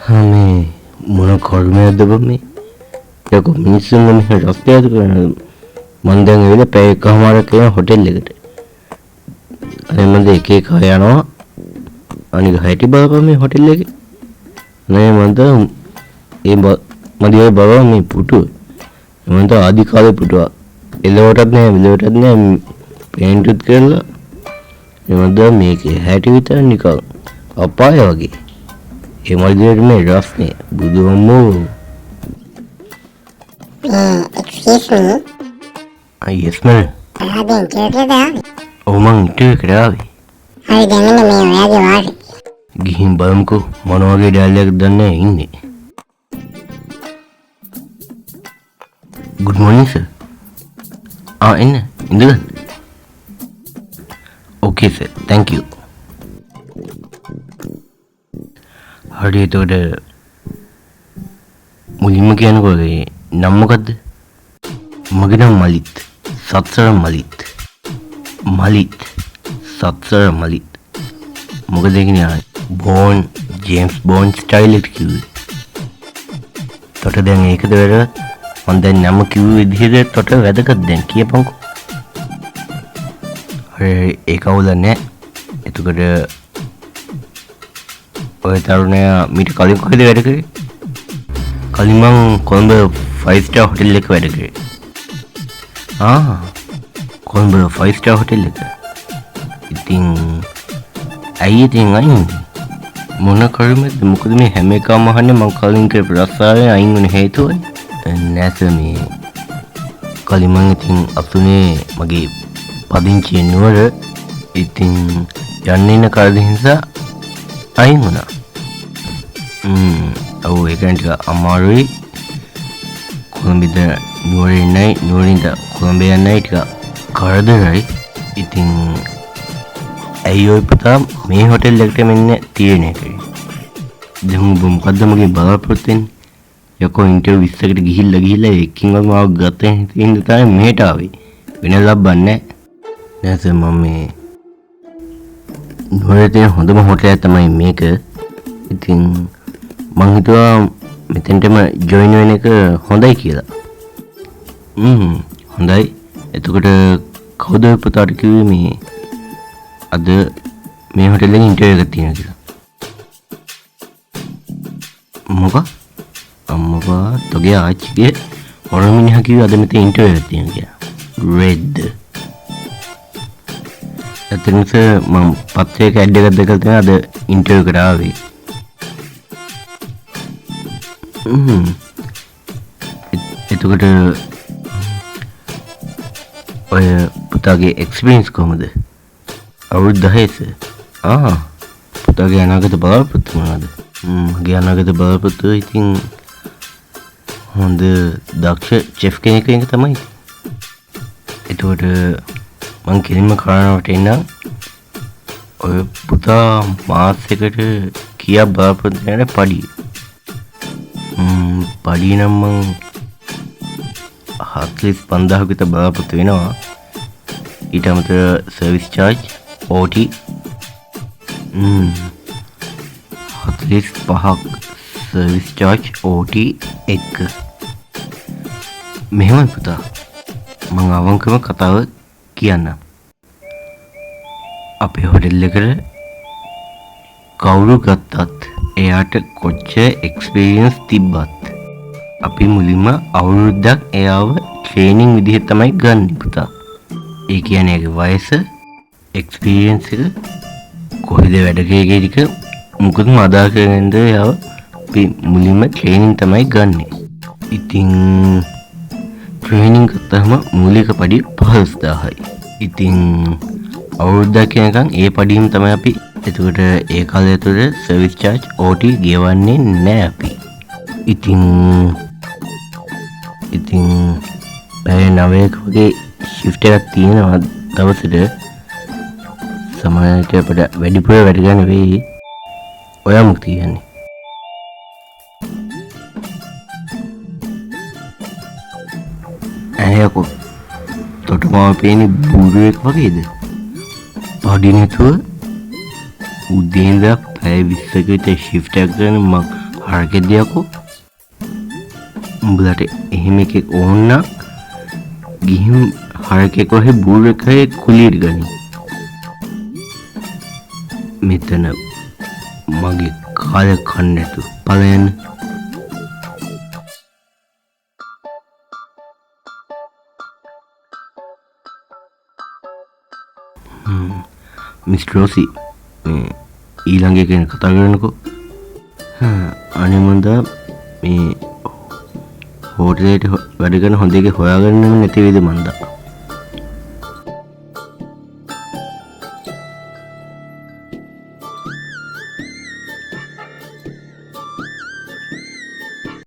මේ මොන කර්මයක්ද මේ? යකෝ මිනිස්සු මොන රස්තියද කරන්නේ? මං දැන් ඇවිල්ලා පැය එකමාරක් යන හොටෙල් එකට. අනේ මන්ද එක එක යනවා. අනික හැටි බලපන් මේ හොටෙල් එකේ. නේ මන්ද මදියේ බව මේ පුටුව. මන්ද ආදි කාලේ පුටුව. එලවටත් නෑ මෙලවටත් නෑ පේන්ටුත් කරලා. මන්ද මේකේ හැටි විතර නිකන් අපාය වගේ. ඒ මල්දියට මේ රස්නේ බුදුහමෝ. Excuse me. yes ma'am. ඔයාගේ ඉන්ටර්වියුවට ආවේ? ඔව් මං ඉන්ටර්වියුවකට ආවේ. හරි දැන් මෙන්න මේ ඔයාගේ වාඩි. ගිහින් බලමුකෝ මොන වගේ ඩයලොග් එකක්ද දන්නේ ඉන්නේ. good morning sir. එන්න ඉඳගන්න. okay sir thank you. හරි එතකොට මුලින්ම කියනකො නම මොකද්ද? මගේ නම මලිත්. සත්සර මලිත්. මලිත් සත්සර මලිත්. මොකද කියන්නේ බෝන් ජේම්ස් බෝන් ස්ටයිල් එක කිව්වේ. තොට දැන් ඒකද වැරද්ද? මම දැන් නම කිව්ව විදිහට තොට වැදගත් දැන් කියපන්කෝ. හරි ඒක අවුල නැහැ. එතකොට ඔය තරුණයා මීට කලින් කොහෙද වැඩ කරේ? කලින් මං කොළඹ 5 star hotel එක වැඩ කරේ. කොළඹ 5 star hotel එක. ඉතින් ඇයි ඉතින් අයින් මොන කර්මද? මොකද මේ හැම එකම අහන්නේ මං කලින් කරපු රස්සාවේ අයින් වෙන හේතුවයි. නැස මේ කලින් මං ඉතින් අසුනේ මගේ පදිංචිය නුවර. ඉතින් යන්න ඉන්න කාලේ නිසා අයින් වුණා. ඔව් ඒක ටික අමාරුයි. කොළඹින්ද නුවරේ ඉන්නයි නුවරින්ද කොළඹ යන්නයි ටික කරදරයි. ඉතින් ඇයි ඔය පුතා මේ හොටෙල් එකට මෙන්න තියෙන්නේ කියලා. දැන් ඔබ මොකද්ද මගේ බලාපොරොත්තු වෙන්නේ? යකෝ ඉන්ටර්විව් 20කට ගිහිල්ලා එකකින්වත් මාව ගත්තේ හින්දා තමයි මෙහෙට ආවේ. වෙන ලබන්නේ නැහැ. නැස මම මේ නුවරේ තියෙන හොඳම හොටෙල් එක තමයි මේක. ඉතින් මං හිතුවා මෙතෙන්ටම ජොයින් වෙන එක හොඳයි කියලා. හොඳයි. එතකොට කවුද පුතාට කිව්වේ මේ අද මේ හොටෙල් එකේ ඉන්ටර්විව් එකක් තියෙනවා කියලා? මොකක්? අම්මා තෝගේ ආච්චිගේ හොරමිනිහා කිව්වේ අද මෙතන ඉන්ටර්විව් එකක් තියෙනවා කියලා. රෙඩ්. එතනස මම පත්‍රයක ඇඩ් එකක් දැකලා තියෙනවා අද ඉන්ටර්විව් එකට ආවේ. එතකොට ඔය පුතාගේ එක්ස්පීරියන්ස් කොහොමද? අවුරුදු 10ද? පුතාගේ අනාගත බලාපොරොත්තු මොනවද? මගේ අනාගත බලාපොරොත්තු ඉතින් හොඳ දක්ෂ චෙෆ් කෙනෙක් වෙන එක තමයි. එතකොට මං කෙලින්ම කරනවට එන්න ඔය පුතා මාසෙකට කීයක් බලාපොරොත්තු වෙනද පඩිය? පඩිය නම් මං 45,000 විතර බලාපොරොත්තු වෙනවා. ඊට අමතරව සර්විස් චාර්ජ් OT 45ක් සර්විස් චාර්ජ් OT එක. මෙහෙමයි පුතා මං අවංකව කතාව කියන්න. අපේ හොටෙල් එකට කවුරු ගත්තත් එයාට කොච්චර එක්ස්පීරියන්ස් තිබ්බත් අපි මුලින්ම අවුරුද්දක් එයාව ට්‍රේනින් විදිහට තමයි ගන්න පුතා. ඒ කියන්නේ ඒගේ වයස එක්ස්පීරියන්ස් එක කොහෙද වැඩ කරේ ටික මුකුත්ම අදාළ කරගෙනද එයාව අපි මුලින්ම ට්‍රේනින් තමයි ගන්නෙ. ඉතින් ට්‍රේනින් ගත්තම මූලික පඩිය 15,000යි. ඉතින් අවුරුද්දක් යනකම් ඒ පඩියම තමයි අපි. එතකොට ඒ කාලය තුළ සර්විස් චාර්ජ් OT ගෙවන්නේ නැහැ අපි. ඉතින් පැය 9ක වගේ ෂිෆ්ට් එකක් තියෙනවා දවසට. සමහරවිට අපිට වැඩිපුර වැඩ ගන්න වෙයි. ඔයා මොකද කියන්නේ? ඇයකෝ තොට මාව පේන්නේ බූරුවෙක් වගේද? පඩි නැතුව උදේ ඉඳලා පැය 20කට ෂිෆ්ට් එකක් කරන මං හරකෙද්දියකෝ උඹලට එහෙම එකෙක් ඕන්නම් ගිහින් හරකෙක් වගේ බූරෙක් වගේ කුලියට ගනි. මෙතන මගේ කාලය කන්න නැතු පලයන්. මිස් රෝසි ඊළඟ එක ගැන කතා කරන්නකෝ. අනේ මන්දා මේ හෝටලේට වැඩ කරන හොඳ එක හොයාගන්නම නැති වේද මන්දා.